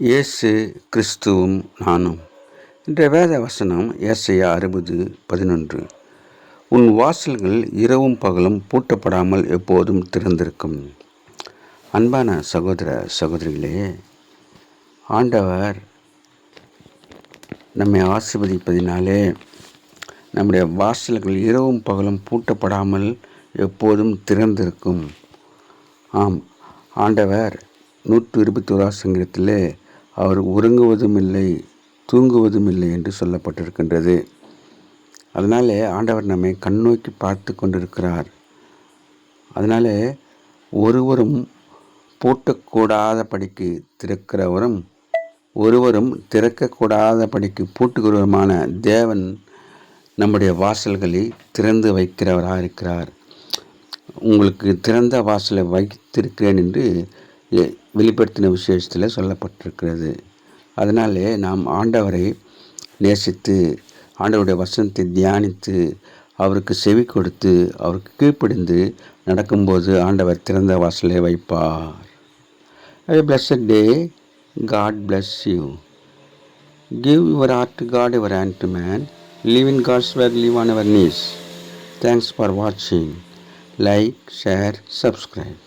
இயேசு கிறிஸ்துவும் நானும். இன்றைய வேத வசனம் ஏசாயா 60:11. உன் வாசல்கள் இரவும் பகலும் பூட்டப்படாமல் எப்போதும் திறந்திருக்கும். அன்பான சகோதர சகோதரிகளே, ஆண்டவர் நம்மை ஆசீர்வதிப்பதினாலே நம்முடைய வாசல்கள் இரவும் பகலும் பூட்டப்படாமல் எப்போதும் திறந்திருக்கும். ஆம், ஆண்டவர் 121 சங்கீதத்திலே அவர் உறங்குவதும் இல்லை தூங்குவதும் இல்லை என்று சொல்லப்பட்டிருக்கின்றது. அதனாலே ஆண்டவர் நம்மை கண்ணோக்கி பார்த்து கொண்டிருக்கிறார். அதனாலே ஒருவரும் பூட்டக்கூடாத படிக்கு திறக்கிறவரும் ஒருவரும் திறக்கக்கூடாத படிக்கு பூட்டுகிறவருமான தேவன் நம்முடைய வாசல்களை திறந்து வைக்கிறவராக இருக்கிறார். உங்களுக்கு திறந்த வாசலை வைத்திருக்கிறேன் என்று வெளிப்படுத்தின விசேஷத்தில் சொல்லப்பட்டிருக்கிறது. அதனாலே நாம் ஆண்டவரை நேசித்து ஆண்டவருடைய வசனத்தை தியானித்து அவருக்கு செவி கொடுத்து அவருக்கு கீழ்ப்படிந்து நடக்கும்போது ஆண்டவர் திறந்த வாசலை வைப்பார். A blessed day. God bless you. Give your heart to God, your hand to man. Live in God's word, live on our knees. Thanks for watching. Like, share, subscribe.